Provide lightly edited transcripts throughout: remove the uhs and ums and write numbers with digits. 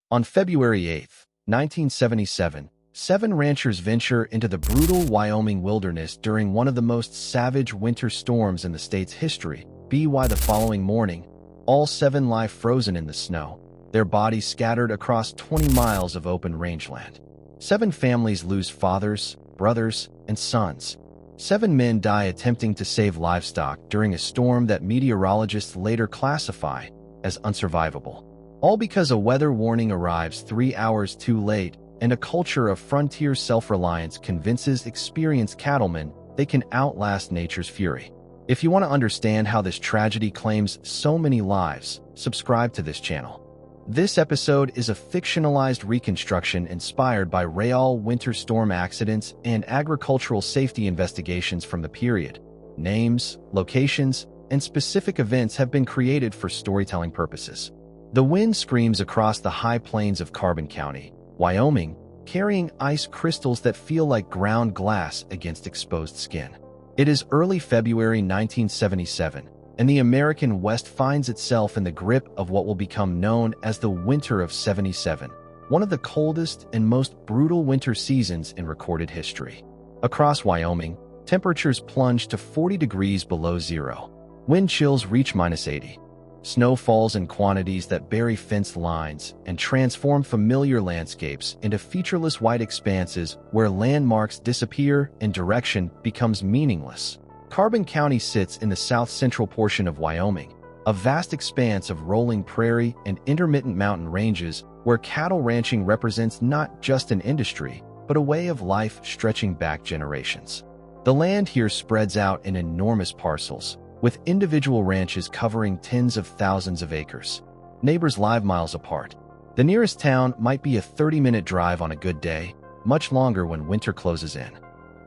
On February 8, 1977, 7 ranchers venture into the brutal Wyoming wilderness during one of the most savage winter storms in the state's history. The following morning, all 7 lie frozen in the snow, their bodies scattered across 20 miles of open rangeland. 7 families lose fathers, brothers, and sons. 7 men die attempting to save livestock during a storm that meteorologists later classify as unsurvivable. All because a weather warning arrives 3 hours too late and a culture of frontier self-reliance convinces experienced cattlemen they can outlast nature's fury. If you want to understand how this tragedy claims so many lives, subscribe to this channel. This episode is a fictionalized reconstruction inspired by real winter storm accidents and agricultural safety investigations from the period. Names, locations, and specific events have been created for storytelling purposes. The wind screams across the high plains of Carbon County, Wyoming, carrying ice crystals that feel like ground glass against exposed skin. It is early February 1977, and the American West finds itself in the grip of what will become known as the Winter of '77, one of the coldest and most brutal winter seasons in recorded history. Across Wyoming, temperatures plunge to 40 degrees below zero. Wind chills reach -80. Snow falls in quantities that bury fence lines and transform familiar landscapes into featureless white expanses where landmarks disappear and direction becomes meaningless. Carbon County sits in the south-central portion of Wyoming, a vast expanse of rolling prairie and intermittent mountain ranges where cattle ranching represents not just an industry, but a way of life stretching back generations. The land here spreads out in enormous parcels, with individual ranches covering tens of thousands of acres. Neighbors live miles apart. The nearest town might be a 30-minute drive on a good day, much longer when winter closes in.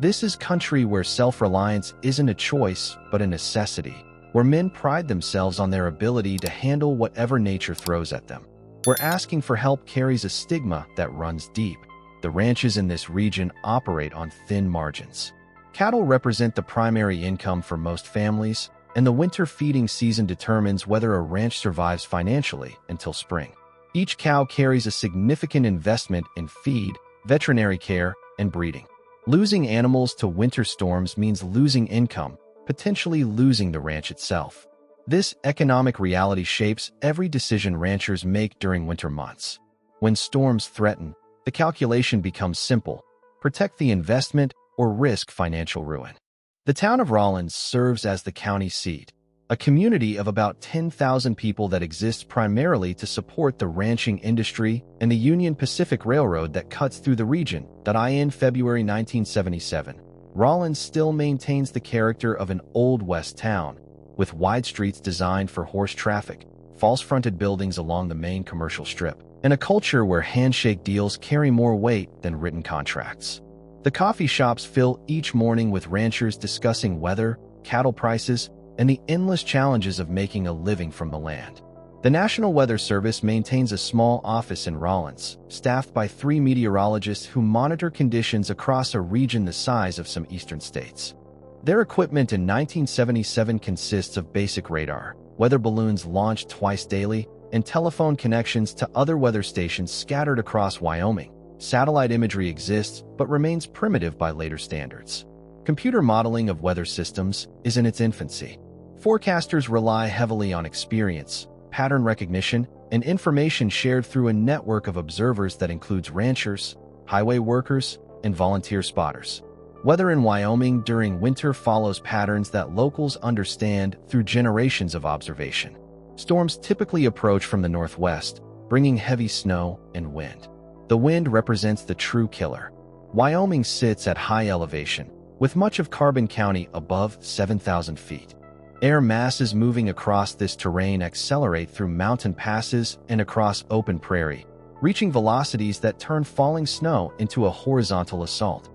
This is country where self-reliance isn't a choice, but a necessity, where men pride themselves on their ability to handle whatever nature throws at them, where asking for help carries a stigma that runs deep. The ranches in this region operate on thin margins. Cattle represent the primary income for most families, and the winter feeding season determines whether a ranch survives financially until spring. Each cow carries a significant investment in feed, veterinary care, and breeding. Losing animals to winter storms means losing income, potentially losing the ranch itself. This economic reality shapes every decision ranchers make during winter months. When storms threaten, the calculation becomes simple: protect the investment or risk financial ruin. The town of Rawlins serves as the county seat, a community of about 10,000 people that exists primarily to support the ranching industry and the Union Pacific Railroad that cuts through the region. In February 1977, Rawlins still maintains the character of an Old West town, with wide streets designed for horse traffic, false-fronted buildings along the main commercial strip, and a culture where handshake deals carry more weight than written contracts. The coffee shops fill each morning with ranchers discussing weather, cattle prices, and the endless challenges of making a living from the land. The National Weather Service maintains a small office in Rawlins, staffed by 3 meteorologists who monitor conditions across a region the size of some eastern states. Their equipment in 1977 consists of basic radar, weather balloons launched twice daily, and telephone connections to other weather stations scattered across Wyoming. Satellite imagery exists, but remains primitive by later standards. Computer modeling of weather systems is in its infancy. Forecasters rely heavily on experience, pattern recognition, and information shared through a network of observers that includes ranchers, highway workers, and volunteer spotters. Weather in Wyoming during winter follows patterns that locals understand through generations of observation. Storms typically approach from the northwest, bringing heavy snow and wind. The wind represents the true killer. Wyoming sits at high elevation, with much of Carbon County above 7,000 feet. Air masses moving across this terrain accelerate through mountain passes and across open prairie, reaching velocities that turn falling snow into a horizontal assault.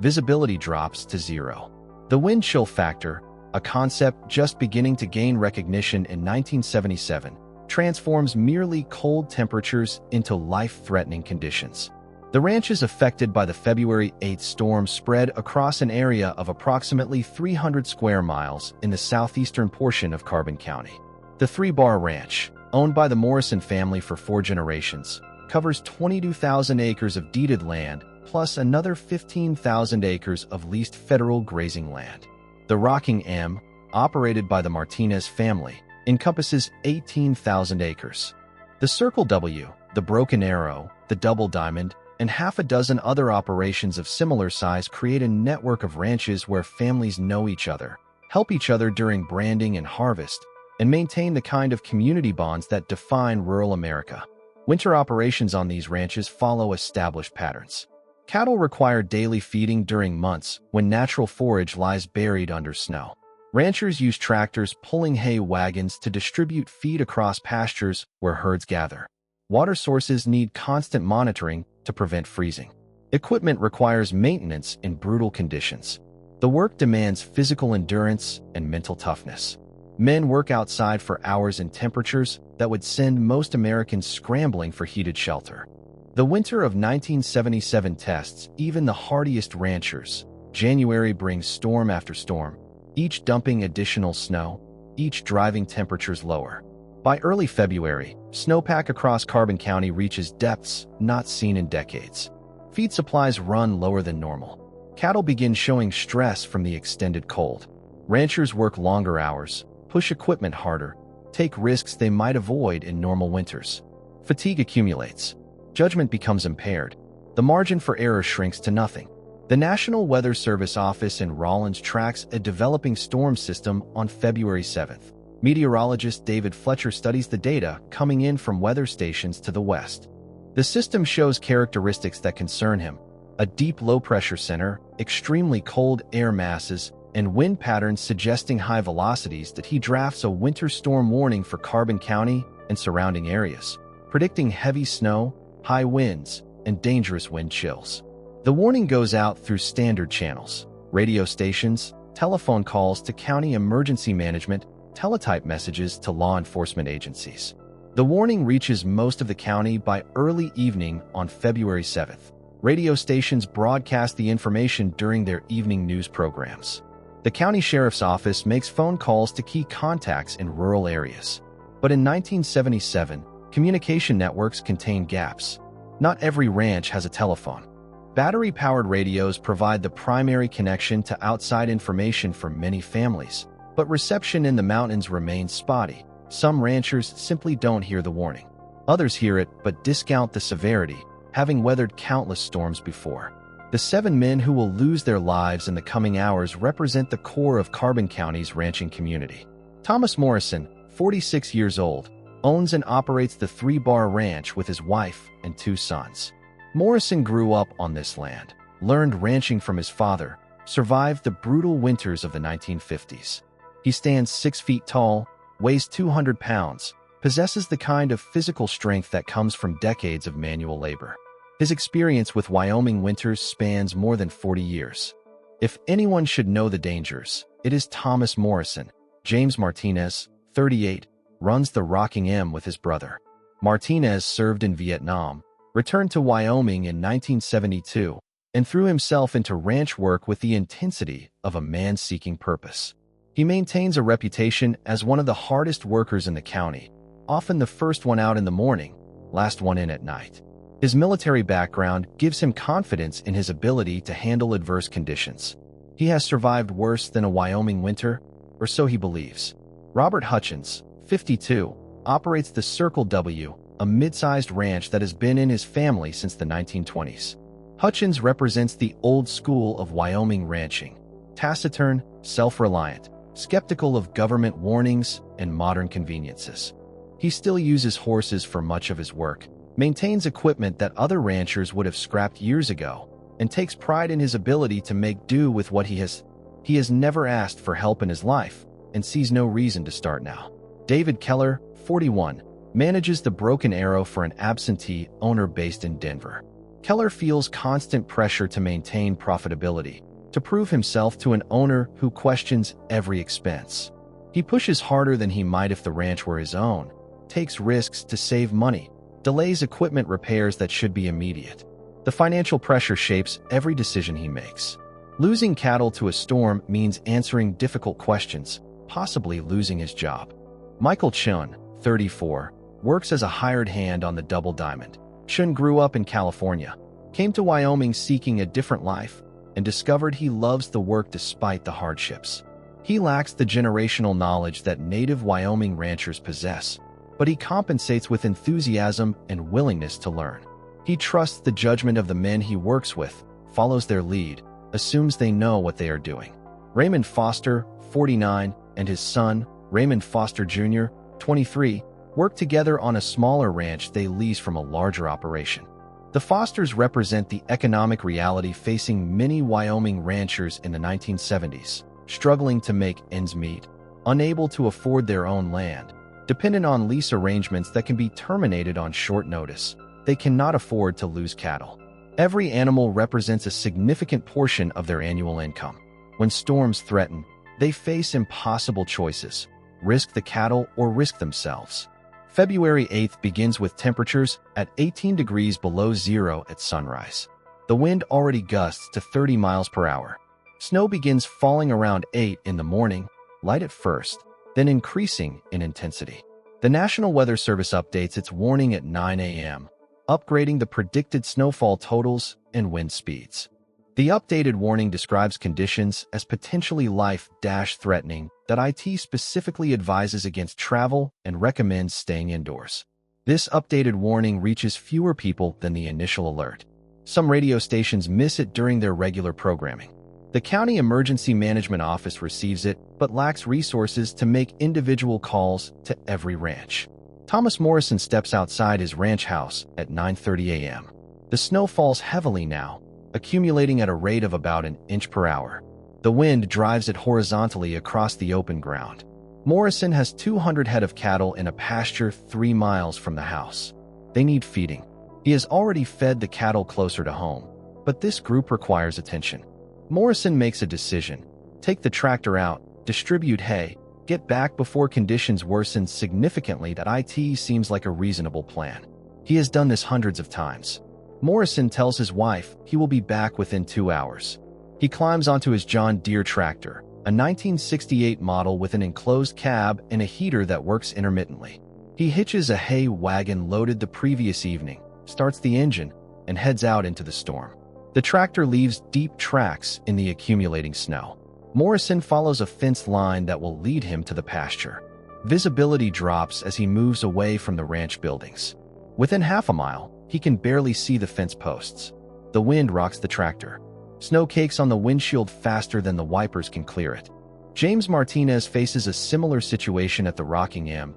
Visibility drops to zero. The wind chill factor, a concept just beginning to gain recognition in 1977, transforms merely cold temperatures into life-threatening conditions. The ranches affected by the February 8 storm spread across an area of approximately 300 square miles in the southeastern portion of Carbon County. The 3 Bar Ranch, owned by the Morrison family for 4 generations, covers 22,000 acres of deeded land, plus another 15,000 acres of leased federal grazing land. The Rocking M, operated by the Martinez family, encompasses 18,000 acres. The Circle W, the Broken Arrow, the Double Diamond, and half a dozen other operations of similar size create a network of ranches where families know each other, help each other during branding and harvest, and maintain the kind of community bonds that define rural America. Winter operations on these ranches follow established patterns. Cattle require daily feeding during months when natural forage lies buried under snow. Ranchers use tractors pulling hay wagons to distribute feed across pastures where herds gather. Water sources need constant monitoring to prevent freezing. Equipment requires maintenance in brutal conditions. The work demands physical endurance and mental toughness. Men work outside for hours in temperatures that would send most Americans scrambling for heated shelter. The winter of 1977 tests even the hardiest ranchers. January brings storm after storm, each dumping additional snow, each driving temperatures lower. By early February, snowpack across Carbon County reaches depths not seen in decades. Feed supplies run lower than normal. Cattle begin showing stress from the extended cold. Ranchers work longer hours, push equipment harder, take risks they might avoid in normal winters. Fatigue accumulates. Judgment becomes impaired. The margin for error shrinks to nothing. The National Weather Service office in Rawlins tracks a developing storm system on February 7th. Meteorologist David Fletcher studies the data coming in from weather stations to the west. The system shows characteristics that concern him: a deep low-pressure center, extremely cold air masses, and wind patterns suggesting high velocities. That he drafts a winter storm warning for Carbon County and surrounding areas, predicting heavy snow, high winds, and dangerous wind chills. The warning goes out through standard channels: radio stations, telephone calls to county emergency management, teletype messages to law enforcement agencies. The warning reaches most of the county by early evening on February 7th. Radio stations broadcast the information during their evening news programs. The county sheriff's office makes phone calls to key contacts in rural areas. But in 1977, communication networks contain gaps. Not every ranch has a telephone. Battery-powered radios provide the primary connection to outside information for many families, but reception in the mountains remains spotty. Some ranchers simply don't hear the warning. Others hear it but discount the severity, having weathered countless storms before. The 7 men who will lose their lives in the coming hours represent the core of Carbon County's ranching community. Thomas Morrison, 46 years old, owns and operates the 3-Bar Ranch with his wife and 2 sons. Morrison grew up on this land, learned ranching from his father, survived the brutal winters of the 1950s. He stands 6 feet tall, weighs 200 pounds, possesses the kind of physical strength that comes from decades of manual labor. His experience with Wyoming winters spans more than 40 years. If anyone should know the dangers, it is Thomas Morrison. James Martinez, 38, runs the Rocking M with his brother. Martinez served in Vietnam, returned to Wyoming in 1972, and threw himself into ranch work with the intensity of a man seeking purpose. He maintains a reputation as one of the hardest workers in the county, often the first one out in the morning, last one in at night. His military background gives him confidence in his ability to handle adverse conditions. He has survived worse than a Wyoming winter, or so he believes. Robert Hutchins, 52, operates the Circle W, a mid-sized ranch that has been in his family since the 1920s. Hutchins represents the old school of Wyoming ranching: taciturn, self-reliant, skeptical of government warnings and modern conveniences. He still uses horses for much of his work, maintains equipment that other ranchers would have scrapped years ago, and takes pride in his ability to make do with what he has. He has never asked for help in his life and sees no reason to start now. David Keller, 41, manages the Broken Arrow for an absentee owner based in Denver. Keller feels constant pressure to maintain profitability, to prove himself to an owner who questions every expense. He pushes harder than he might if the ranch were his own, takes risks to save money, delays equipment repairs that should be immediate. The financial pressure shapes every decision he makes. Losing cattle to a storm means answering difficult questions, possibly losing his job. Michael Chun, 34, works as a hired hand on the Double Diamond, Chun grew up in California, came to Wyoming seeking a different life, and discovered he loves the work despite the hardships. He lacks the generational knowledge that native Wyoming ranchers possess, but he compensates with enthusiasm and willingness to learn. He trusts the judgment of the men he works with, follows their lead, assumes they know what they are doing. Raymond Foster, 49, and his son, Raymond Foster Jr., 23, work together on a smaller ranch they lease from a larger operation. The Fosters represent the economic reality facing many Wyoming ranchers in the 1970s, struggling to make ends meet, unable to afford their own land, dependent on lease arrangements that can be terminated on short notice. They cannot afford to lose cattle. Every animal represents a significant portion of their annual income. When storms threaten, they face impossible choices: risk the cattle or risk themselves. February 8th begins with temperatures at 18 degrees below zero at sunrise. The wind already gusts to 30 miles per hour. Snow begins falling around 8 in the morning, light at first, then increasing in intensity. The National Weather Service updates its warning at 9 a.m., upgrading the predicted snowfall totals and wind speeds. The updated warning describes conditions as potentially life-threatening that IT specifically advises against travel and recommends staying indoors. This updated warning reaches fewer people than the initial alert. Some radio stations miss it during their regular programming. The County Emergency Management Office receives it, but lacks resources to make individual calls to every ranch. Thomas Morrison steps outside his ranch house at 9:30 a.m. The snow falls heavily now, accumulating at a rate of about an inch per hour. The wind drives it horizontally across the open ground. Morrison has 200 head of cattle in a pasture 3 miles from the house. They need feeding. He has already fed the cattle closer to home, but this group requires attention. Morrison makes a decision: take the tractor out, distribute hay, get back before conditions worsen significantly. That IT seems like a reasonable plan. He has done this hundreds of times. Morrison tells his wife he will be back within 2 hours. He climbs onto his John Deere tractor, a 1968 model with an enclosed cab and a heater that works intermittently. He hitches a hay wagon loaded the previous evening, starts the engine, and heads out into the storm. The tractor leaves deep tracks in the accumulating snow. Morrison follows a fence line that will lead him to the pasture. Visibility drops as he moves away from the ranch buildings. Within half a mile, he can barely see the fence posts. The wind rocks the tractor. Snow cakes on the windshield faster than the wipers can clear it. James Martinez faces a similar situation at the Rocking M.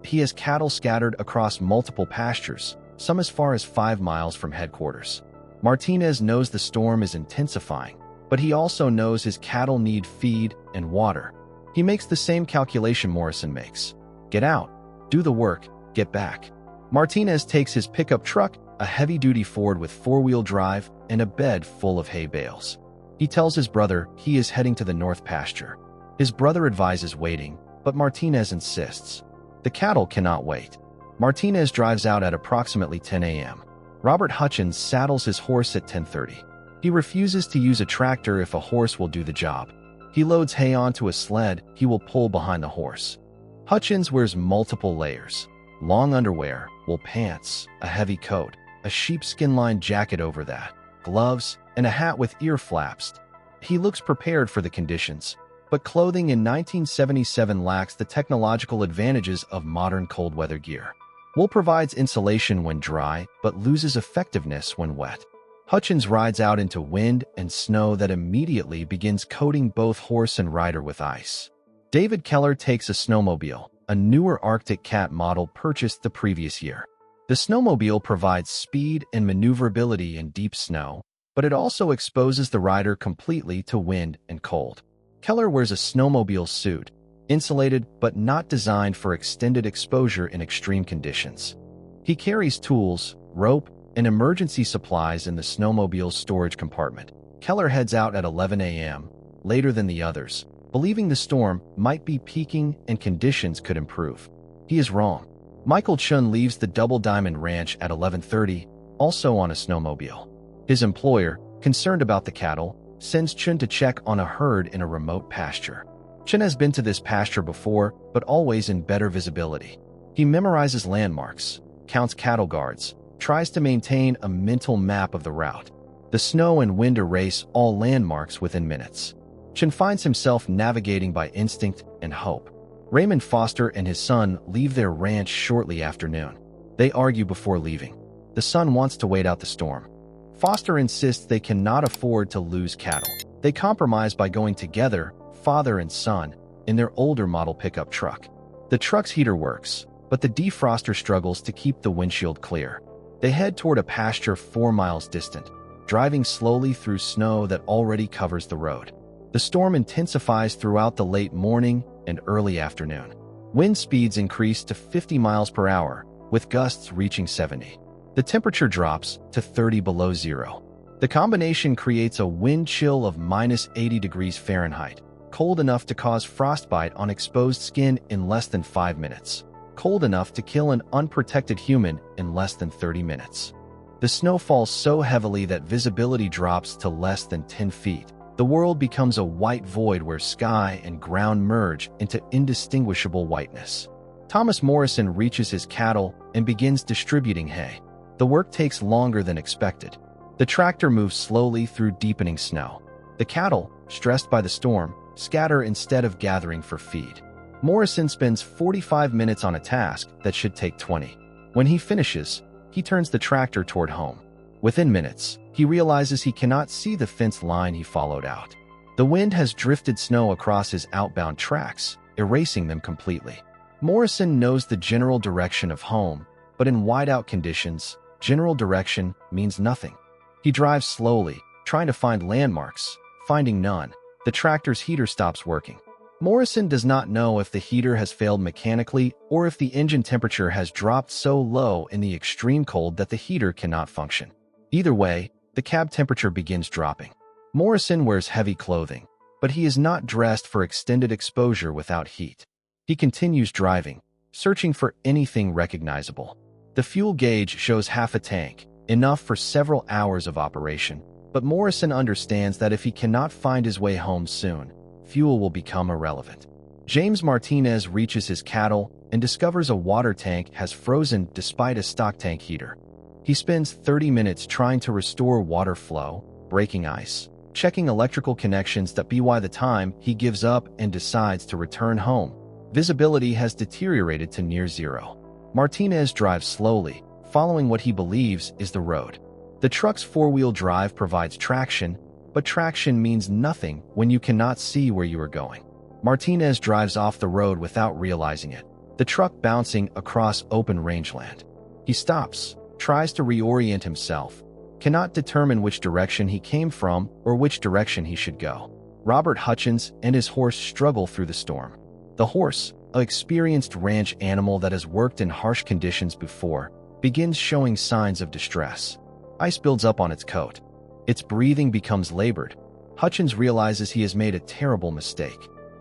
He has cattle scattered across multiple pastures, some as far as 5 miles from headquarters. Martinez knows the storm is intensifying, but he also knows his cattle need feed and water. He makes the same calculation Morrison makes: get out, do the work, get back. Martinez takes his pickup truck, a heavy-duty Ford with 4-wheel drive, and a bed full of hay bales. He tells his brother he is heading to the north pasture. His brother advises waiting, but Martinez insists. The cattle cannot wait. Martinez drives out at approximately 10 a.m. Robert Hutchins saddles his horse at 10:30. He refuses to use a tractor if a horse will do the job. He loads hay onto a sled he will pull behind the horse. Hutchins wears multiple layers: long underwear, wool pants, a heavy coat, a sheepskin-lined jacket over that, gloves, and a hat with ear flaps. He looks prepared for the conditions, but clothing in 1977 lacks the technological advantages of modern cold weather gear. Wool provides insulation when dry, but loses effectiveness when wet. Hutchins rides out into wind and snow that immediately begins coating both horse and rider with ice. David Keller takes a snowmobile, a newer Arctic Cat model purchased the previous year. The snowmobile provides speed and maneuverability in deep snow, but it also exposes the rider completely to wind and cold. Keller wears a snowmobile suit, insulated but not designed for extended exposure in extreme conditions. He carries tools, rope, and emergency supplies in the snowmobile's storage compartment. Keller heads out at 11 a.m., later than the others, believing the storm might be peaking and conditions could improve. He is wrong. Michael Chun leaves the Double Diamond Ranch at 11:30, also on a snowmobile. His employer, concerned about the cattle, sends Chun to check on a herd in a remote pasture. Chun has been to this pasture before, but always in better visibility. He memorizes landmarks, counts cattle guards, tries to maintain a mental map of the route. The snow and wind erase all landmarks within minutes. Chen finds himself navigating by instinct and hope. Raymond Foster and his son leave their ranch shortly after noon. They argue before leaving. The son wants to wait out the storm. Foster insists they cannot afford to lose cattle. They compromise by going together, father and son, in their older model pickup truck. The truck's heater works, but the defroster struggles to keep the windshield clear. They head toward a pasture 4 miles distant, driving slowly through snow that already covers the road. The storm intensifies throughout the late morning and early afternoon. Wind speeds increase to 50 miles per hour, with gusts reaching 70. The temperature drops to 30 below zero. The combination creates a wind chill of minus 80 degrees Fahrenheit, cold enough to cause frostbite on exposed skin in less than 5 minutes, cold enough to kill an unprotected human in less than 30 minutes. The snow falls so heavily that visibility drops to less than 10 feet. The world becomes a white void where sky and ground merge into indistinguishable whiteness. Thomas Morrison reaches his cattle and begins distributing hay. The work takes longer than expected. The tractor moves slowly through deepening snow. The cattle, stressed by the storm, scatter instead of gathering for feed. Morrison spends 45 minutes on a task that should take 20. When he finishes, he turns the tractor toward home. Within minutes, he realizes he cannot see the fence line he followed out. The wind has drifted snow across his outbound tracks, erasing them completely. Morrison knows the general direction of home, but in whiteout conditions, general direction means nothing. He drives slowly, trying to find landmarks, finding none. The tractor's heater stops working. Morrison does not know if the heater has failed mechanically or if the engine temperature has dropped so low in the extreme cold that the heater cannot function. Either way, the cab temperature begins dropping. Morrison wears heavy clothing, but he is not dressed for extended exposure without heat. He continues driving, searching for anything recognizable. The fuel gauge shows half a tank, enough for several hours of operation, but Morrison understands that if he cannot find his way home soon, fuel will become irrelevant. James Martinez reaches his cattle and discovers a water tank has frozen despite a stock tank heater. He spends 30 minutes trying to restore water flow, breaking ice, checking electrical connections that by the time he gives up and decides to return home. Visibility has deteriorated to near zero. Martinez drives slowly, following what he believes is the road. The truck's four-wheel drive provides traction, but traction means nothing when you cannot see where you are going. Martinez drives off the road without realizing it, the truck bouncing across open rangeland. He stops, tries to reorient himself, cannot determine which direction he came from or which direction he should go. Robert Hutchins and his horse struggle through the storm. The horse, an experienced ranch animal that has worked in harsh conditions before, begins showing signs of distress. Ice builds up on its coat. Its breathing becomes labored. Hutchins realizes he has made a terrible mistake.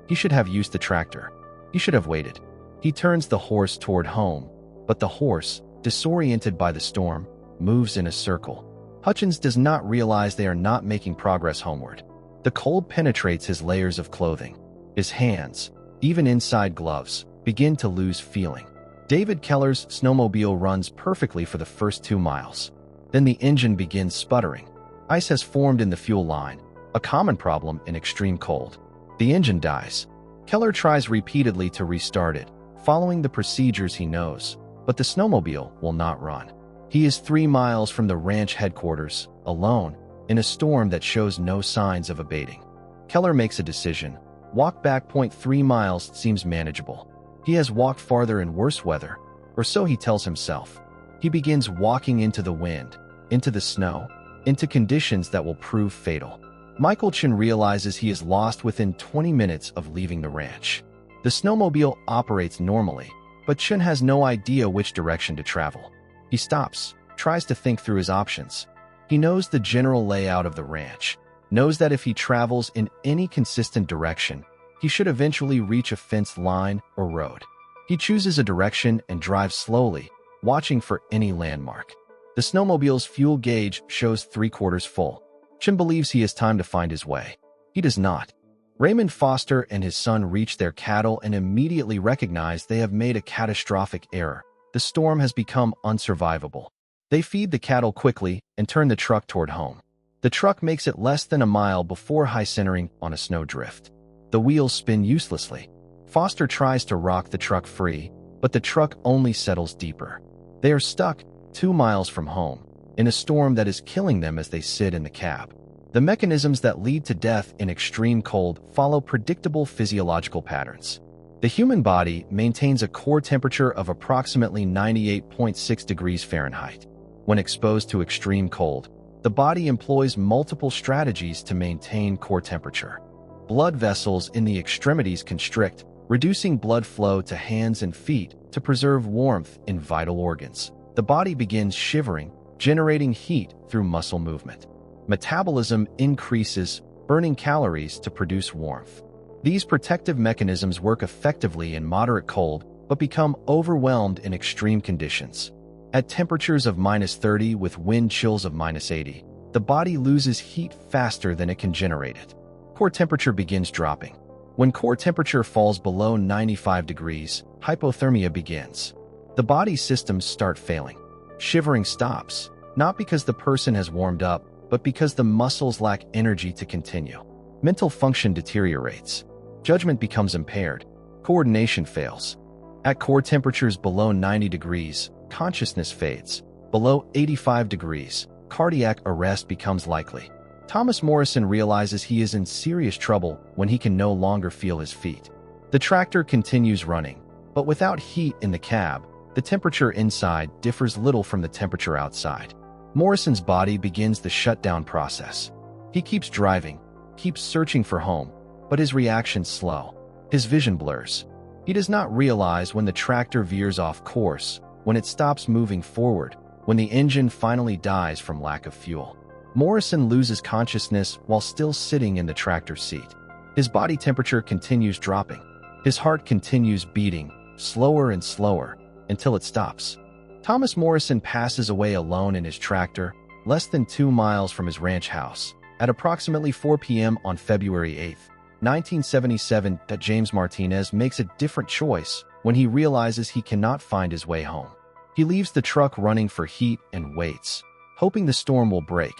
He should have used the tractor. He should have waited. He turns the horse toward home, but the horse, disoriented by the storm, moves in a circle. Hutchins does not realize they are not making progress homeward. The cold penetrates his layers of clothing. His hands, even inside gloves, begin to lose feeling. David Keller's snowmobile runs perfectly for the first 2 miles. Then the engine begins sputtering. Ice has formed in the fuel line, a common problem in extreme cold. The engine dies. Keller tries repeatedly to restart it, following the procedures he knows, but the snowmobile will not run. He is 3 miles from the ranch headquarters, alone, in a storm that shows no signs of abating. Keller makes a decision. Walk back 0.3 miles seems manageable. He has walked farther in worse weather, or so he tells himself. He begins walking into the wind, into the snow, into conditions that will prove fatal. Michael Chen realizes he is lost within 20 minutes of leaving the ranch. The snowmobile operates normally, but Chen has no idea which direction to travel. He stops, tries to think through his options. He knows the general layout of the ranch, knows that if he travels in any consistent direction, he should eventually reach a fence line or road. He chooses a direction and drives slowly, watching for any landmark. The snowmobile's fuel gauge shows 3/4 full. Chen believes he has time to find his way. He does not. Raymond Foster and his son reach their cattle and immediately recognize they have made a catastrophic error. The storm has become unsurvivable. They feed the cattle quickly and turn the truck toward home. The truck makes it less than a mile before high-centering on a snowdrift. The wheels spin uselessly. Foster tries to rock the truck free, but the truck only settles deeper. They are stuck 2 miles from home, in a storm that is killing them as they sit in the cab. The mechanisms that lead to death in extreme cold follow predictable physiological patterns. The human body maintains a core temperature of approximately 98.6 degrees Fahrenheit. When exposed to extreme cold, the body employs multiple strategies to maintain core temperature. Blood vessels in the extremities constrict, reducing blood flow to hands and feet to preserve warmth in vital organs. The body begins shivering, generating heat through muscle movement. Metabolism increases, burning calories to produce warmth. These protective mechanisms work effectively in moderate cold, but become overwhelmed in extreme conditions. At temperatures of -30 with wind chills of -80, the body loses heat faster than it can generate it. Core temperature begins dropping. When core temperature falls below 95 degrees, hypothermia begins. The body's systems start failing. Shivering stops, not because the person has warmed up, but because the muscles lack energy to continue. Mental function deteriorates. Judgment becomes impaired. Coordination fails. At core temperatures below 90 degrees, consciousness fades. Below 85 degrees, cardiac arrest becomes likely. Thomas Morrison realizes he is in serious trouble when he can no longer feel his feet. The tractor continues running, but without heat in the cab, the temperature inside differs little from the temperature outside. Morrison's body begins the shutdown process. He keeps driving, keeps searching for home, but his reaction's slow. His vision blurs. He does not realize when the tractor veers off course, when it stops moving forward, when the engine finally dies from lack of fuel. Morrison loses consciousness while still sitting in the tractor seat. His body temperature continues dropping. His heart continues beating, slower and slower, until it stops. Thomas Morrison passes away alone in his tractor, less than 2 miles from his ranch house, at approximately 4 p.m. on February 8, 1977. James Martinez makes a different choice when he realizes he cannot find his way home. He leaves the truck running for heat and waits, hoping the storm will break,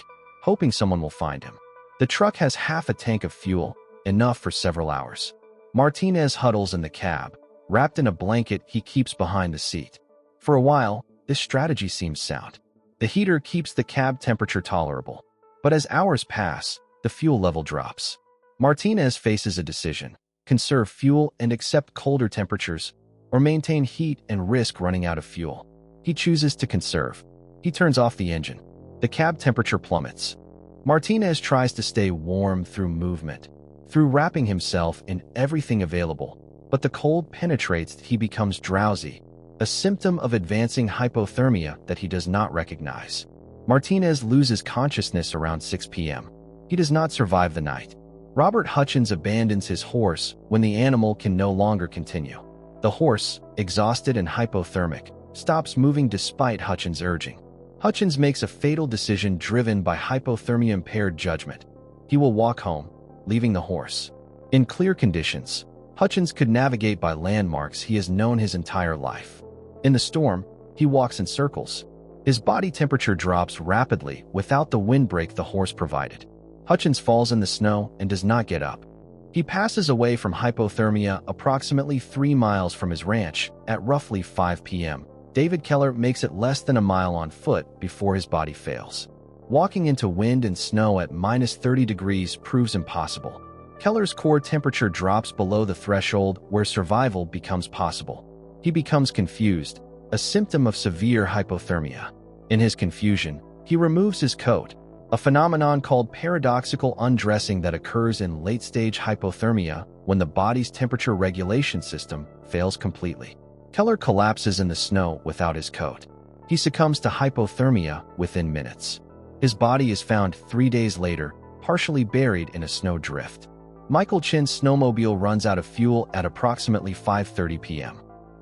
hoping someone will find him. The truck has half a tank of fuel, enough for several hours. Martinez huddles in the cab, wrapped in a blanket he keeps behind the seat. For a while, this strategy seems sound. The heater keeps the cab temperature tolerable. But as hours pass, the fuel level drops. Martinez faces a decision: conserve fuel and accept colder temperatures, or maintain heat and risk running out of fuel. He chooses to conserve. He turns off the engine. The cab temperature plummets. Martinez tries to stay warm through movement, through wrapping himself in everything available, but the cold penetrates. He becomes drowsy, a symptom of advancing hypothermia that he does not recognize. Martinez loses consciousness around 6 p.m. He does not survive the night. Robert Hutchins abandons his horse when the animal can no longer continue. The horse, exhausted and hypothermic, stops moving despite Hutchins' urging. Hutchins makes a fatal decision driven by hypothermia-impaired judgment. He will walk home, leaving the horse. In clear conditions, Hutchins could navigate by landmarks he has known his entire life. In the storm, he walks in circles. His body temperature drops rapidly without the windbreak the horse provided. Hutchins falls in the snow and does not get up. He passes away from hypothermia approximately 3 miles from his ranch at roughly 5 p.m. David Keller makes it less than a mile on foot before his body fails. Walking into wind and snow at -30 degrees proves impossible. Keller's core temperature drops below the threshold where survival becomes possible. He becomes confused, a symptom of severe hypothermia. In his confusion, he removes his coat, a phenomenon called paradoxical undressing that occurs in late-stage hypothermia when the body's temperature regulation system fails completely. Keller collapses in the snow without his coat. He succumbs to hypothermia within minutes. His body is found 3 days later, partially buried in a snow drift. Michael Chin's snowmobile runs out of fuel at approximately 5:30 p.m.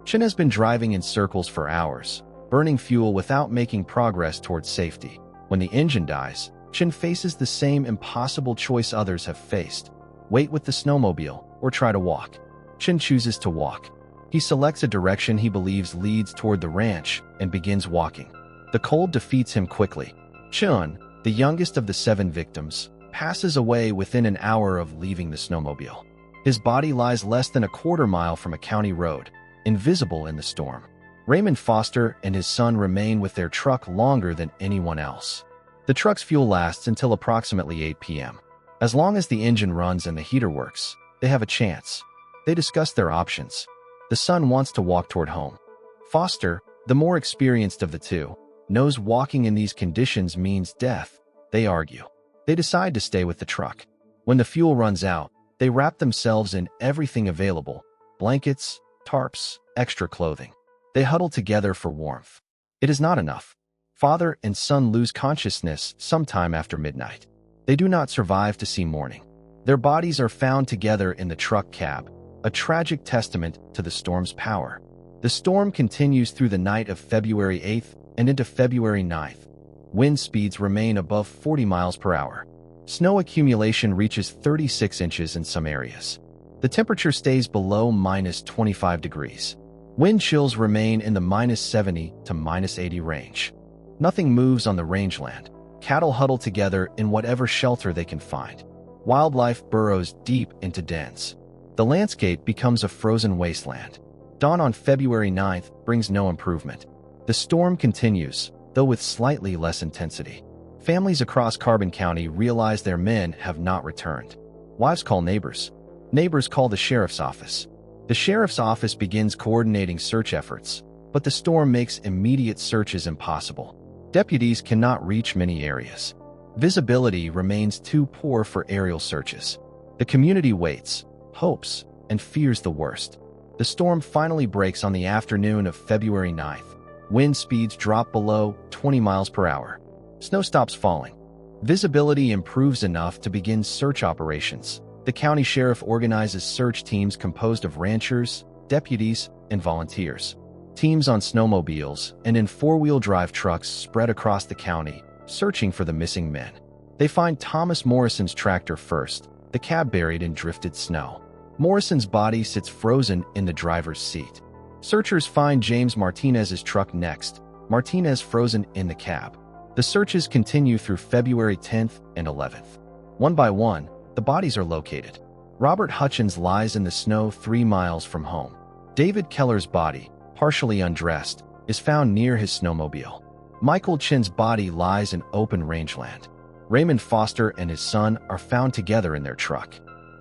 Chin has been driving in circles for hours, burning fuel without making progress towards safety. When the engine dies, Chin faces the same impossible choice others have faced: wait with the snowmobile or try to walk. Chin chooses to walk. He selects a direction he believes leads toward the ranch and begins walking. The cold defeats him quickly. Chun, the youngest of the 7 victims, passes away within an hour of leaving the snowmobile. His body lies less than a quarter-mile from a county road, invisible in the storm. Raymond Foster and his son remain with their truck longer than anyone else. The truck's fuel lasts until approximately 8 p.m. As long as the engine runs and the heater works, they have a chance. They discuss their options. The son wants to walk toward home. Foster, the more experienced of the two, knows walking in these conditions means death. They argue. They decide to stay with the truck. When the fuel runs out, they wrap themselves in everything available: blankets, tarps, extra clothing. They huddle together for warmth. It is not enough. Father and son lose consciousness sometime after midnight. They do not survive to see morning. Their bodies are found together in the truck cab, a tragic testament to the storm's power. The storm continues through the night of February 8th and into February 9th. Wind speeds remain above 40 miles per hour. Snow accumulation reaches 36 inches in some areas. The temperature stays below -25 degrees. Wind chills remain in the -70 to -80 range. Nothing moves on the rangeland. Cattle huddle together in whatever shelter they can find. Wildlife burrows deep into dens. The landscape becomes a frozen wasteland. Dawn on February 9th brings no improvement. The storm continues, though with slightly less intensity. Families across Carbon County realize their men have not returned. Wives call neighbors. Neighbors call the sheriff's office. The sheriff's office begins coordinating search efforts, but the storm makes immediate searches impossible. Deputies cannot reach many areas. Visibility remains too poor for aerial searches. The community waits, hopes, and fears the worst. The storm finally breaks on the afternoon of February 9th. Wind speeds drop below 20 miles per hour. Snow stops falling. Visibility improves enough to begin search operations. The county sheriff organizes search teams composed of ranchers, deputies, and volunteers. Teams on snowmobiles and in four-wheel drive trucks spread across the county, searching for the missing men. They find Thomas Morrison's tractor first, the cab buried in drifted snow. Morrison's body sits frozen in the driver's seat. Searchers find James Martinez's truck next, Martinez frozen in the cab. The searches continue through February 10th and 11th. One by one, the bodies are located. Robert Hutchins lies in the snow 3 miles from home. David Keller's body, partially undressed, is found near his snowmobile. Michael Chin's body lies in open rangeland. Raymond Foster and his son are found together in their truck.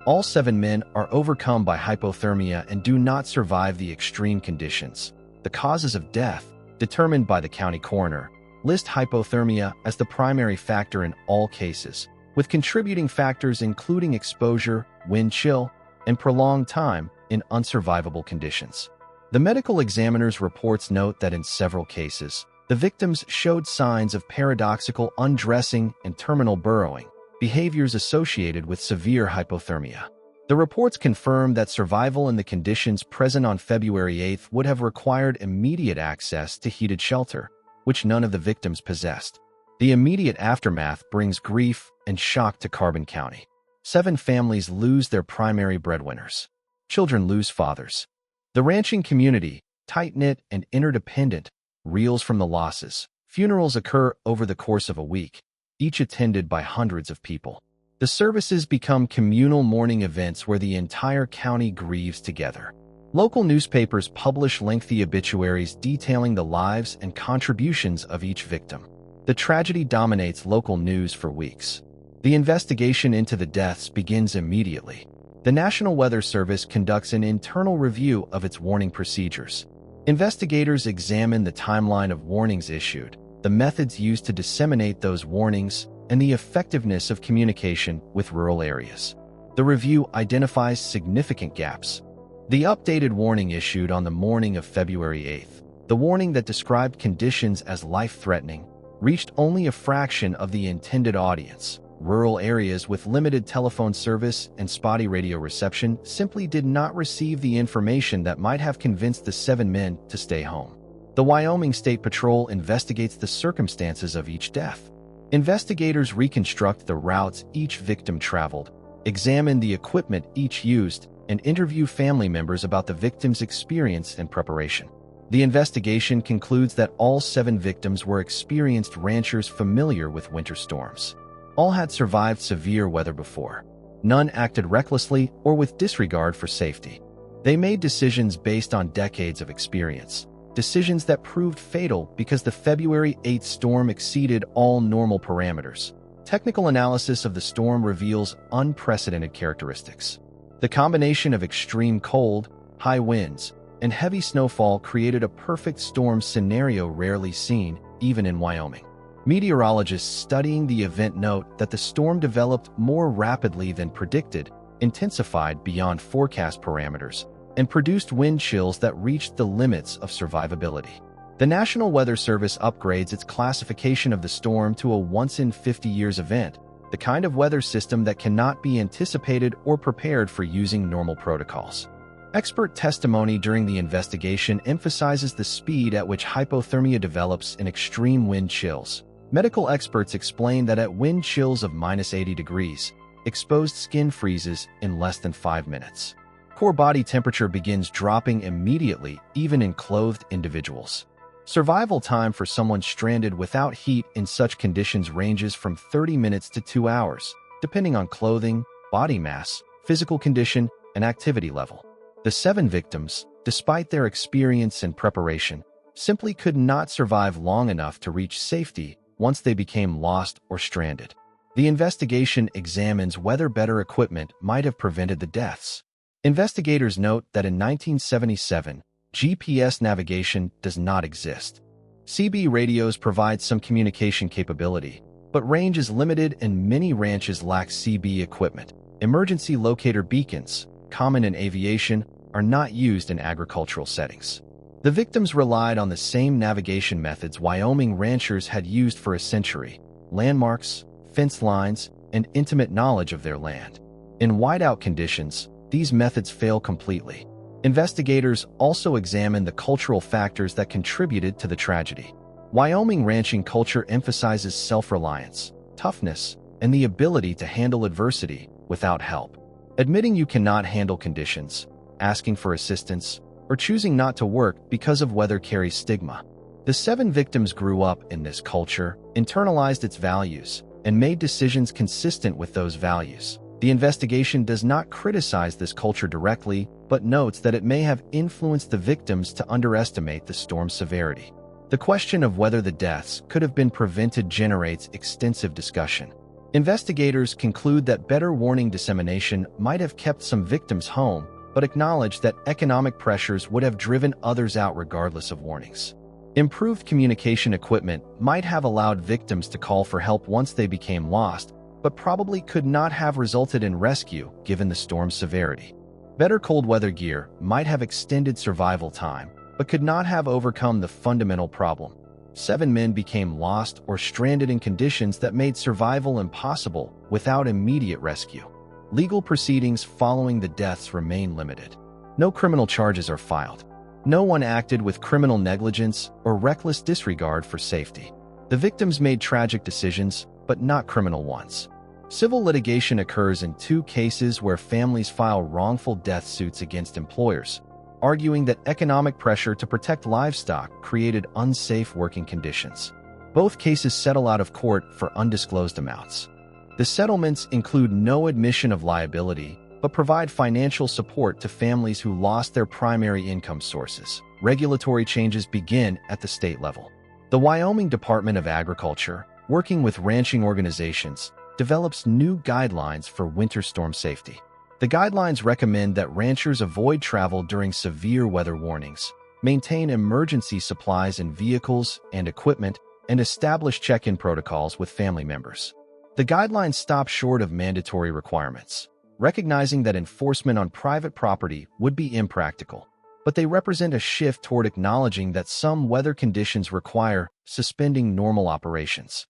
All 7 men are overcome by hypothermia and do not survive the extreme conditions. The causes of death, determined by the county coroner, list hypothermia as the primary factor in all cases, with contributing factors including exposure, wind chill, and prolonged time in unsurvivable conditions. The medical examiner's reports note that in several cases, the victims showed signs of paradoxical undressing and terminal burrowing, behaviors associated with severe hypothermia. The reports confirm that survival in the conditions present on February 8th would have required immediate access to heated shelter, which none of the victims possessed. The immediate aftermath brings grief and shock to Carbon County. 7 families lose their primary breadwinners. Children lose fathers. The ranching community, tight-knit and interdependent, reels from the losses. Funerals occur over the course of a week, each attended by hundreds of people. The services become communal mourning events where the entire county grieves together. Local newspapers publish lengthy obituaries detailing the lives and contributions of each victim. The tragedy dominates local news for weeks. The investigation into the deaths begins immediately. The National Weather Service conducts an internal review of its warning procedures. Investigators examine the timeline of warnings issued, the methods used to disseminate those warnings, and the effectiveness of communication with rural areas. The review identifies significant gaps. The updated warning issued on the morning of February 8th, the warning that described conditions as life-threatening, reached only a fraction of the intended audience. Rural areas with limited telephone service and spotty radio reception simply did not receive the information that might have convinced the 7 men to stay home. The Wyoming State Patrol investigates the circumstances of each death. Investigators reconstruct the routes each victim traveled, examine the equipment each used, and interview family members about the victim's experience and preparation. The investigation concludes that all 7 victims were experienced ranchers familiar with winter storms. All had survived severe weather before. None acted recklessly or with disregard for safety. They made decisions based on decades of experience, decisions that proved fatal because the February 8th storm exceeded all normal parameters. Technical analysis of the storm reveals unprecedented characteristics. The combination of extreme cold, high winds, and heavy snowfall created a perfect storm scenario rarely seen, even in Wyoming. Meteorologists studying the event note that the storm developed more rapidly than predicted, intensified beyond forecast parameters, and produced wind chills that reached the limits of survivability. The National Weather Service upgrades its classification of the storm to a once-in-50-years event, the kind of weather system that cannot be anticipated or prepared for using normal protocols. Expert testimony during the investigation emphasizes the speed at which hypothermia develops in extreme wind chills. Medical experts explain that at wind chills of -80 degrees, exposed skin freezes in less than 5 minutes. Core body temperature begins dropping immediately, even in clothed individuals. Survival time for someone stranded without heat in such conditions ranges from 30 minutes to 2 hours, depending on clothing, body mass, physical condition, and activity level. The 7 victims, despite their experience and preparation, simply could not survive long enough to reach safety once they became lost or stranded. The investigation examines whether better equipment might have prevented the deaths. Investigators note that in 1977, GPS navigation does not exist. CB radios provide some communication capability, but range is limited and many ranches lack CB equipment. Emergency locator beacons, common in aviation, are not used in agricultural settings. The victims relied on the same navigation methods Wyoming ranchers had used for a century: landmarks, fence lines, and intimate knowledge of their land. In whiteout conditions, these methods fail completely. Investigators also examine the cultural factors that contributed to the tragedy. Wyoming ranching culture emphasizes self-reliance, toughness, and the ability to handle adversity without help. Admitting you cannot handle conditions, asking for assistance, or choosing not to work because of weather carries stigma. The 7 victims grew up in this culture, internalized its values, and made decisions consistent with those values. The investigation does not criticize this culture directly, but notes that it may have influenced the victims to underestimate the storm's severity. The question of whether the deaths could have been prevented generates extensive discussion. Investigators conclude that better warning dissemination might have kept some victims home, but acknowledge that economic pressures would have driven others out regardless of warnings. Improved communication equipment might have allowed victims to call for help once they became lost, but probably could not have resulted in rescue given the storm's severity. Better cold weather gear might have extended survival time, but could not have overcome the fundamental problem. 7 men became lost or stranded in conditions that made survival impossible without immediate rescue. Legal proceedings following the deaths remain limited. No criminal charges are filed. No one acted with criminal negligence or reckless disregard for safety. The victims made tragic decisions, but not criminal ones. Civil litigation occurs in 2 cases where families file wrongful death suits against employers, arguing that economic pressure to protect livestock created unsafe working conditions. Both cases settle out of court for undisclosed amounts. The settlements include no admission of liability, but provide financial support to families who lost their primary income sources. Regulatory changes begin at the state level. The Wyoming Department of Agriculture, working with ranching organizations, develops new guidelines for winter storm safety. The guidelines recommend that ranchers avoid travel during severe weather warnings, maintain emergency supplies in vehicles and equipment, and establish check-in protocols with family members. The guidelines stop short of mandatory requirements, recognizing that enforcement on private property would be impractical, but they represent a shift toward acknowledging that some weather conditions require suspending normal operations.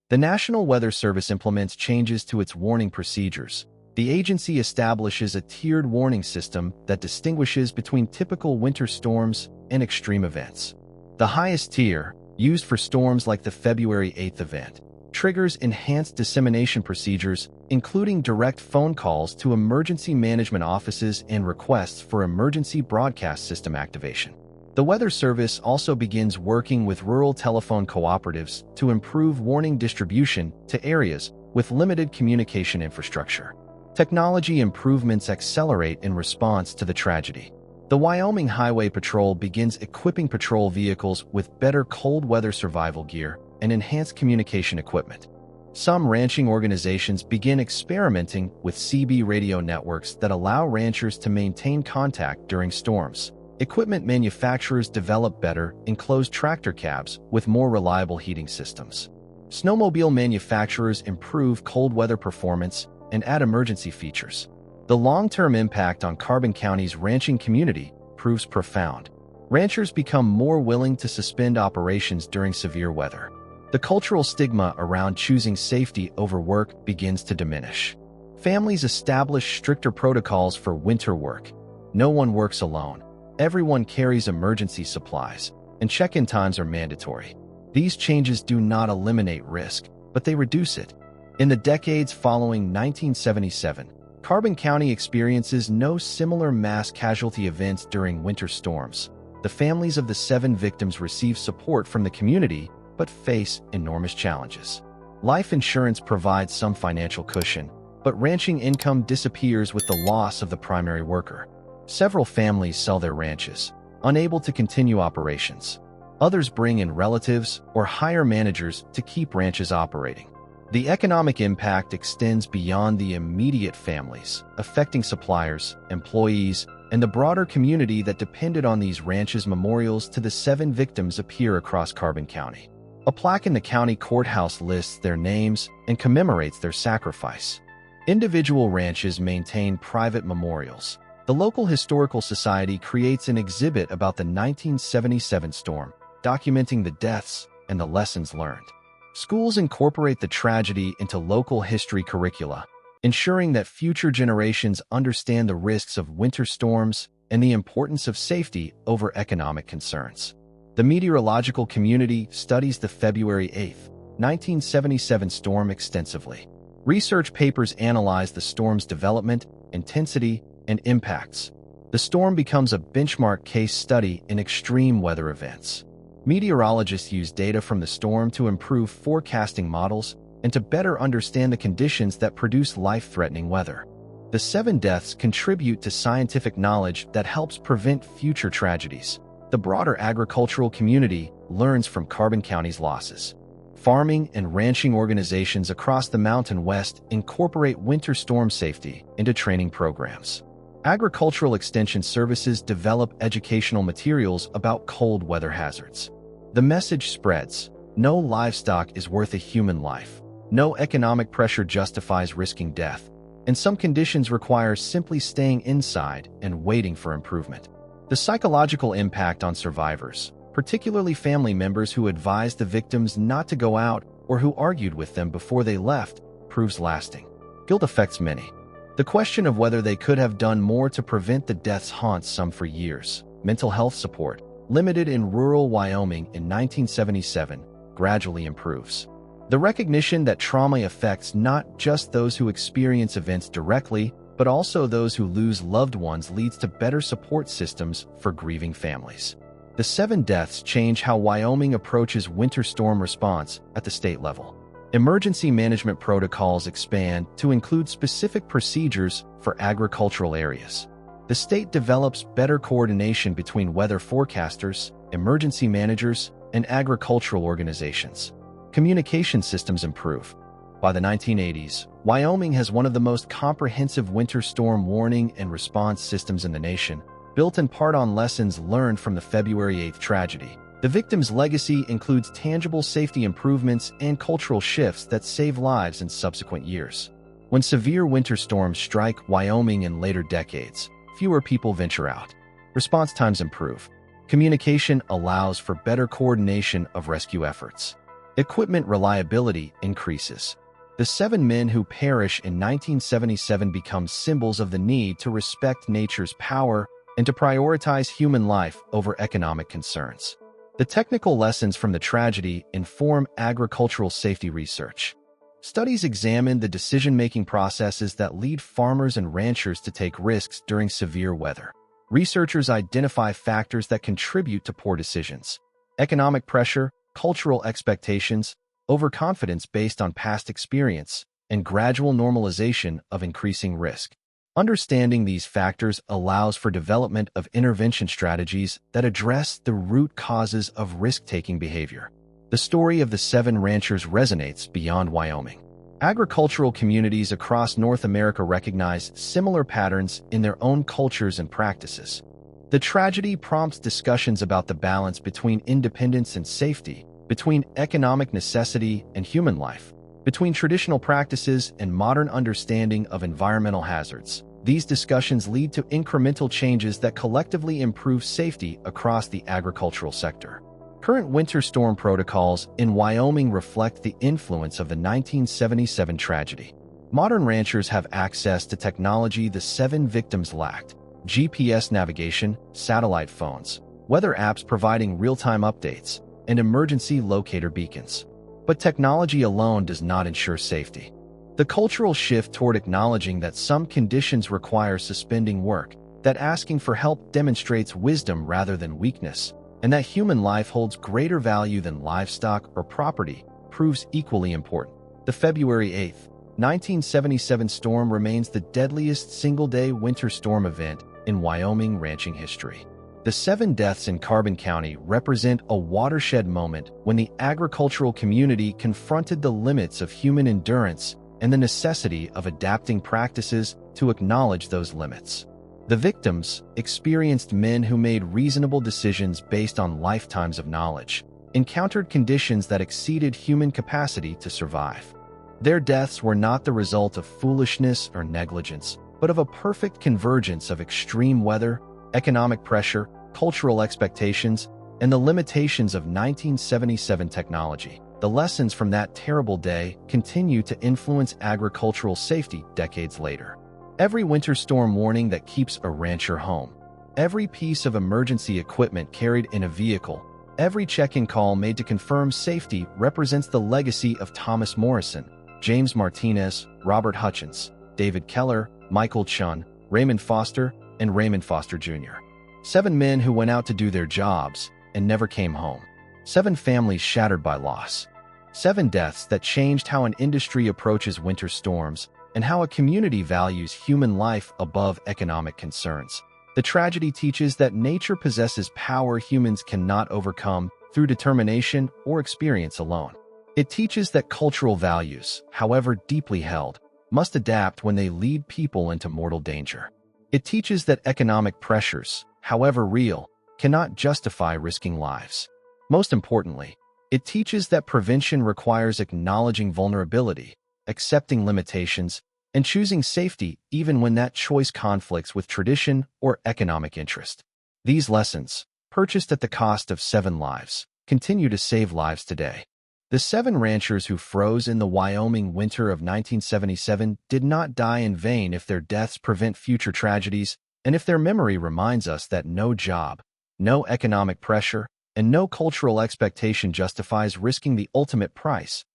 The National Weather Service implements changes to its warning procedures. The agency establishes a tiered warning system that distinguishes between typical winter storms and extreme events. The highest tier, used for storms like the February 8th event, triggers enhanced dissemination procedures, including direct phone calls to emergency management offices and requests for emergency broadcast system activation. The Weather Service also begins working with rural telephone cooperatives to improve warning distribution to areas with limited communication infrastructure. Technology improvements accelerate in response to the tragedy. The Wyoming Highway Patrol begins equipping patrol vehicles with better cold weather survival gear and enhanced communication equipment. Some ranching organizations begin experimenting with CB radio networks that allow ranchers to maintain contact during storms. Equipment manufacturers develop better, enclosed tractor cabs with more reliable heating systems. Snowmobile manufacturers improve cold weather performance and add emergency features. The long-term impact on Carbon County's ranching community proves profound. Ranchers become more willing to suspend operations during severe weather. The cultural stigma around choosing safety over work begins to diminish. Families establish stricter protocols for winter work. No one works alone. Everyone carries emergency supplies, and check-in times are mandatory. These changes do not eliminate risk, but they reduce it. In the decades following 1977, Carbon County experiences no similar mass casualty events during winter storms. The families of the 7 victims receive support from the community, but face enormous challenges. Life insurance provides some financial cushion, but ranching income disappears with the loss of the primary worker. Several families sell their ranches, unable to continue operations. Others bring in relatives or hire managers to keep ranches operating. The economic impact extends beyond the immediate families, affecting suppliers, employees, and the broader community that depended on these ranches. Memorials to the 7 victims appear across Carbon County. A plaque in the county courthouse lists their names and commemorates their sacrifice. Individual ranches maintain private memorials. The local historical society creates an exhibit about the 1977 storm, documenting the deaths and the lessons learned. Schools incorporate the tragedy into local history curricula, ensuring that future generations understand the risks of winter storms and the importance of safety over economic concerns. The meteorological community studies the February 8, 1977 storm extensively. Research papers analyze the storm's development, intensity, and impacts. The storm becomes a benchmark case study in extreme weather events. Meteorologists use data from the storm to improve forecasting models and to better understand the conditions that produce life-threatening weather. The 7 deaths contribute to scientific knowledge that helps prevent future tragedies. The broader agricultural community learns from Carbon County's losses. Farming and ranching organizations across the Mountain West incorporate winter storm safety into training programs. Agricultural extension services develop educational materials about cold weather hazards. The message spreads: no livestock is worth a human life. No economic pressure justifies risking death, and some conditions require simply staying inside and waiting for improvement. The psychological impact on survivors, particularly family members who advised the victims not to go out or who argued with them before they left, proves lasting. Guilt affects many. The question of whether they could have done more to prevent the deaths haunts some for years. Mental health support, limited in rural Wyoming in 1977, gradually improves. The recognition that trauma affects not just those who experience events directly, but also those who lose loved ones leads to better support systems for grieving families. The 7 deaths change how Wyoming approaches winter storm response at the state level. Emergency management protocols expand to include specific procedures for agricultural areas. The state develops better coordination between weather forecasters, emergency managers, and agricultural organizations. Communication systems improve. By the 1980s, Wyoming has one of the most comprehensive winter storm warning and response systems in the nation, built in part on lessons learned from the February 8 tragedy. The victim's legacy includes tangible safety improvements and cultural shifts that save lives in subsequent years. When severe winter storms strike Wyoming in later decades, fewer people venture out. Response times improve. Communication allows for better coordination of rescue efforts. Equipment reliability increases. The 7 men who perish in 1977 become symbols of the need to respect nature's power and to prioritize human life over economic concerns. The technical lessons from the tragedy inform agricultural safety research. Studies examine the decision-making processes that lead farmers and ranchers to take risks during severe weather. Researchers identify factors that contribute to poor decisions: economic pressure, cultural expectations, overconfidence based on past experience, and gradual normalization of increasing risk. Understanding these factors allows for development of intervention strategies that address the root causes of risk-taking behavior. The story of the 7 ranchers resonates beyond Wyoming. Agricultural communities across North America recognize similar patterns in their own cultures and practices. The tragedy prompts discussions about the balance between independence and safety, between economic necessity and human life, between traditional practices and modern understanding of environmental hazards. These discussions lead to incremental changes that collectively improve safety across the agricultural sector. Current winter storm protocols in Wyoming reflect the influence of the 1977 tragedy. Modern ranchers have access to technology the 7 victims lacked: GPS navigation, satellite phones, weather apps providing real-time updates, and emergency locator beacons. But technology alone does not ensure safety. The cultural shift toward acknowledging that some conditions require suspending work, that asking for help demonstrates wisdom rather than weakness, and that human life holds greater value than livestock or property, proves equally important. The February 8, 1977 storm remains the deadliest single-day winter storm event in Wyoming ranching history. The 7 deaths in Carbon County represent a watershed moment when the agricultural community confronted the limits of human endurance and the necessity of adapting practices to acknowledge those limits. The victims, experienced men who made reasonable decisions based on lifetimes of knowledge, encountered conditions that exceeded human capacity to survive. Their deaths were not the result of foolishness or negligence, but of a perfect convergence of extreme weather, economic pressure, cultural expectations, and the limitations of 1977 technology. The lessons from that terrible day continue to influence agricultural safety decades later. Every winter storm warning that keeps a rancher home, every piece of emergency equipment carried in a vehicle, every check-in call made to confirm safety represents the legacy of Thomas Morrison, James Martinez, Robert Hutchins, David Keller, Michael Chun, Raymond Foster, and Raymond Foster Jr. 7 men who went out to do their jobs and never came home. 7 families shattered by loss. 7 deaths that changed how an industry approaches winter storms and how a community values human life above economic concerns. The tragedy teaches that nature possesses power humans cannot overcome through determination or experience alone. It teaches that cultural values, however deeply held, must adapt when they lead people into mortal danger. It teaches that economic pressures, however real, cannot justify risking lives. Most importantly, it teaches that prevention requires acknowledging vulnerability, accepting limitations, and choosing safety even when that choice conflicts with tradition or economic interest. These lessons, purchased at the cost of 7 lives, continue to save lives today. The 7 ranchers who froze in the Wyoming winter of 1977 did not die in vain if their deaths prevent future tragedies, and if their memory reminds us that no job, no economic pressure, and no cultural expectation justifies risking the ultimate price.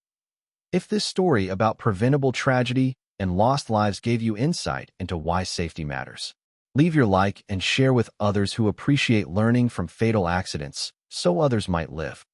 If this story about preventable tragedy and lost lives gave you insight into why safety matters, leave your like and share with others who appreciate learning from fatal accidents so others might live.